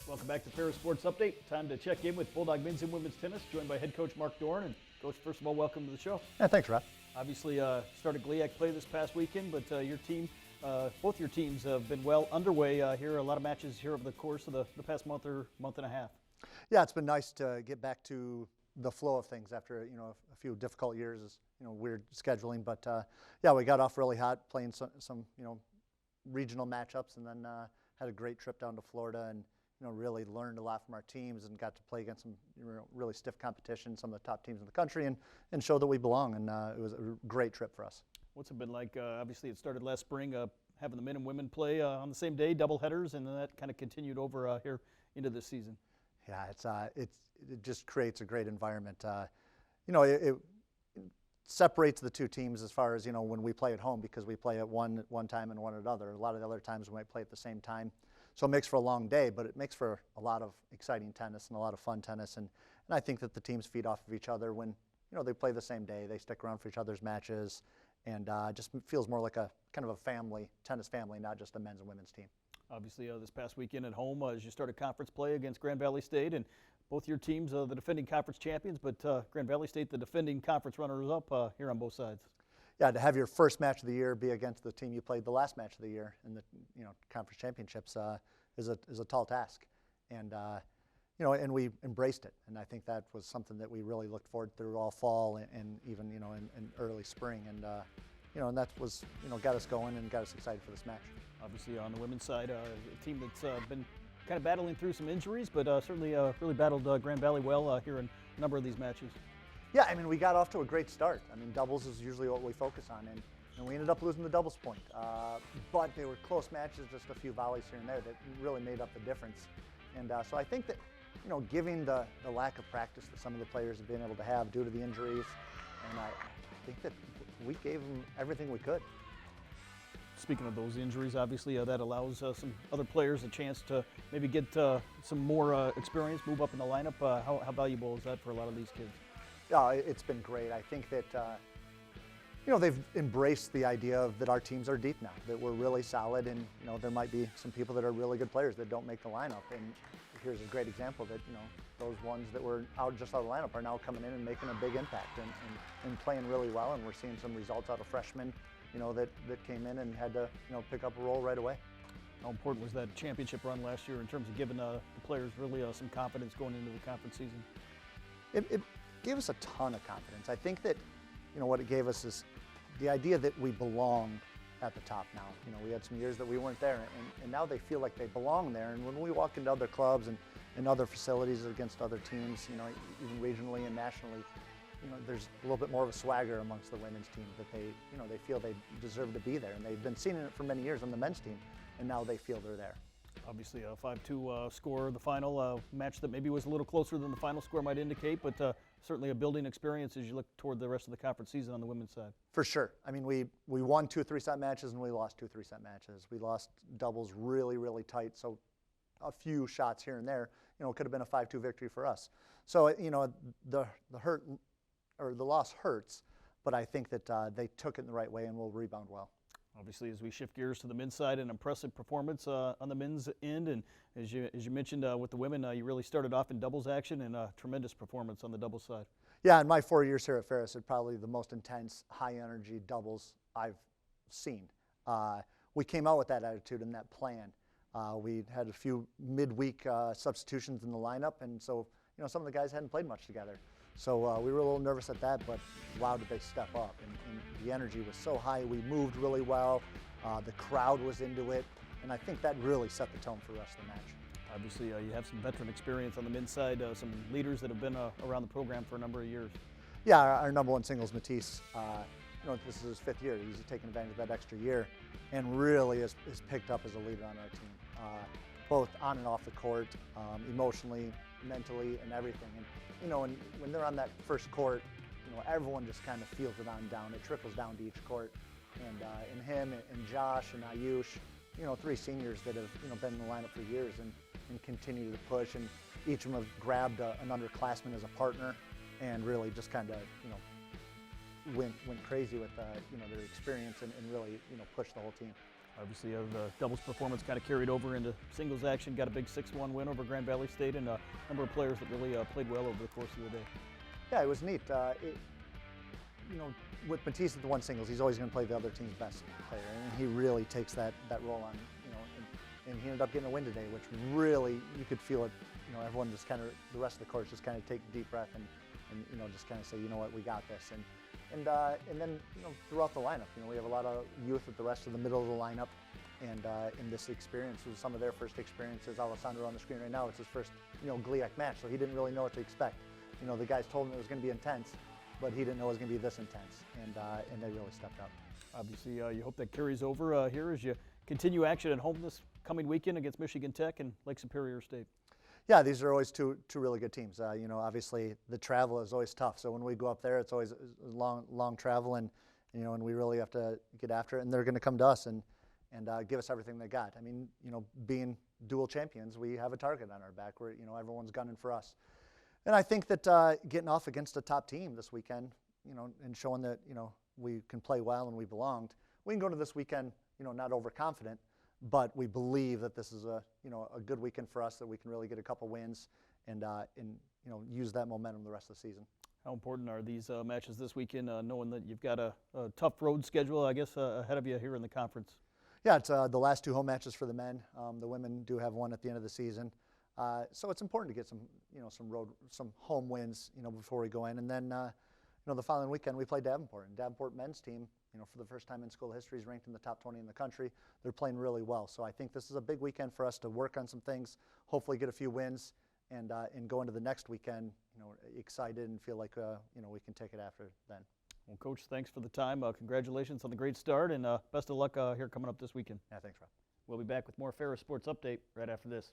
Welcome back to Ferris Sports Update. Time to check in with Bulldog men's and women's tennis, joined by head coach Mark Doren. And Coach, first of all, welcome to the show. Yeah, thanks, Rob. Obviously, started GLIAC play this past weekend, but your team, both your teams have been well underway here. A lot of matches here over the course of the past month or month and a half. Yeah, it's been nice to get back to the flow of things after a few difficult years, weird scheduling. But yeah, we got off really hot playing some regional matchups, and then had a great trip down to Florida and really learned a lot from our teams and got to play against some really stiff competition, some of the top teams in the country, and show that we belong. And it was a great trip for us. What's it been like? Obviously, it started last spring, having the men and women play on the same day, double headers, and then that kind of continued over here into this season. Yeah, it just creates a great environment. It separates the two teams as far as when we play at home, because we play at one time and one at other. A lot of the other times we might play at the same time. So it makes for a long day, but it makes for a lot of exciting tennis and a lot of fun tennis. And I think that the teams feed off of each other when they play the same day. They stick around for each other's matches, and just feels more like a kind of a family, tennis family, not just a men's and women's team. Obviously, this past weekend at home, as you started conference play against Grand Valley State, and both your teams the defending conference champions, but Grand Valley State the defending conference runners-up here on both sides. Yeah, to have your first match of the year be against the team you played the last match of the year in the conference championships is a tall task, and and we embraced it, and I think that was something that we really looked forward through all fall and even in early spring, and and that was got us going and got us excited for this match. Obviously, on the women's side, a team that's been kind of battling through some injuries, but certainly really battled Grand Valley well here in a number of these matches. Yeah, I mean, we got off to a great start. I mean, doubles is usually what we focus on, and we ended up losing the doubles point. But they were close matches, just a few volleys here and there that really made up the difference. And so I think that, given the lack of practice that some of the players have been able to have due to the injuries, and I think that we gave them everything we could. Speaking of those injuries, obviously that allows some other players a chance to maybe get some more experience, move up in the lineup. How valuable is that for a lot of these kids? Yeah, it's been great. I think that they've embraced the idea that our teams are deep now, that we're really solid, and there might be some people that are really good players that don't make the lineup. And here's a great example that those ones that were just out of the lineup are now coming in and making a big impact and playing really well. And we're seeing some results out of freshmen, that came in and had to pick up a role right away. How important was that championship run last year in terms of giving the players really some confidence going into the conference season? It gave us a ton of confidence. I think that what it gave us is the idea that we belong at the top now. We had some years that we weren't there, and now they feel like they belong there. And when we walk into other clubs and other facilities against other teams, even regionally and nationally, there's a little bit more of a swagger amongst the women's team that they feel they deserve to be there, and they've been seeing it for many years on the men's team, and now they feel they're there. Obviously, a 5-2 score, the final match that maybe was a little closer than the final score might indicate, but certainly a building experience as you look toward the rest of the conference season on the women's side. For sure. I mean, we won 2 3-set matches and we lost 2 3-set matches. We lost doubles really, really tight, so a few shots here and there, it could have been a 5-2 victory for us. So, the hurt or the loss hurts, but I think that they took it in the right way and will rebound well. Obviously, as we shift gears to the men's side, an impressive performance on the men's end, and as you mentioned with the women, you really started off in doubles action, and a tremendous performance on the doubles side. Yeah, in my 4 years here at Ferris, it's probably the most intense, high-energy doubles I've seen. We came out with that attitude and that plan. We had a few midweek substitutions in the lineup, and so some of the guys hadn't played much together. So we were a little nervous at that, but wow, did they step up. And the energy was so high. We moved really well. The crowd was into it. And I think that really set the tone for the rest of the match. Obviously, you have some veteran experience on the men's side, some leaders that have been around the program for a number of years. Yeah, our number one singles, Matisse, this is his 5th year. He's taken advantage of that extra year and really is picked up as a leader on our team, both on and off the court, emotionally, mentally, and everything. And when they're on that first court, everyone just kind of feels it on down. It trickles down to each court. And him and Josh and Ayush, 3 seniors that have been in the lineup for years and continue to push. And each of them have grabbed an underclassman as a partner and really just kind of, went crazy with their experience and really pushed the whole team. Obviously, the doubles performance kind of carried over into singles action. Got a big 6-1 win over Grand Valley State, and a number of players that really played well over the course of the day. Yeah, it was neat. With Matisse at the one singles, he's always going to play the other team's best player, and he really takes that role on. And he ended up getting a win today, which really you could feel it. Everyone just kind of, the rest of the court just kind of take a deep breath and just kind of say, you know what, we got this. And then throughout the lineup, we have a lot of youth at the rest of the middle of the lineup, and in this experience was some of their first experiences. Alessandro on the screen right now, it's his first GLIAC match, so he didn't really know what to expect. The guys told him it was going to be intense, but he didn't know it was going to be this intense, and they really stepped up. Obviously, you hope that carries over here as you continue action at home this coming weekend against Michigan Tech and Lake Superior State. Yeah, these are always two really good teams. Obviously the travel is always tough. So when we go up there, it's always a long travel, and and we really have to get after it. And they're going to come to us and give us everything they got. I mean, being dual champions, we have a target on our back where everyone's gunning for us. And I think that getting off against a top team this weekend, and showing that we can play well and we belonged, we can go to this weekend not overconfident, but we believe that this is a good weekend for us, that we can really get a couple wins and use that momentum the rest of the season. How important are these matches this weekend, knowing that you've got a tough road schedule, I guess, ahead of you here in the conference? Yeah, it's the last two home matches for the men. The women do have one at the end of the season, so it's important to get some home wins before we go in, and then the following weekend we play Davenport, and Davenport men's team, for the first time in school history, is ranked in the top 20 in the country. They're playing really well, so I think this is a big weekend for us to work on some things, hopefully get a few wins, and go into the next weekend, excited and feel like we can take it after then. Well, Coach, thanks for the time. Congratulations on the great start, and best of luck here coming up this weekend. Yeah, thanks, Rob. We'll be back with more Ferris Sports Update right after this.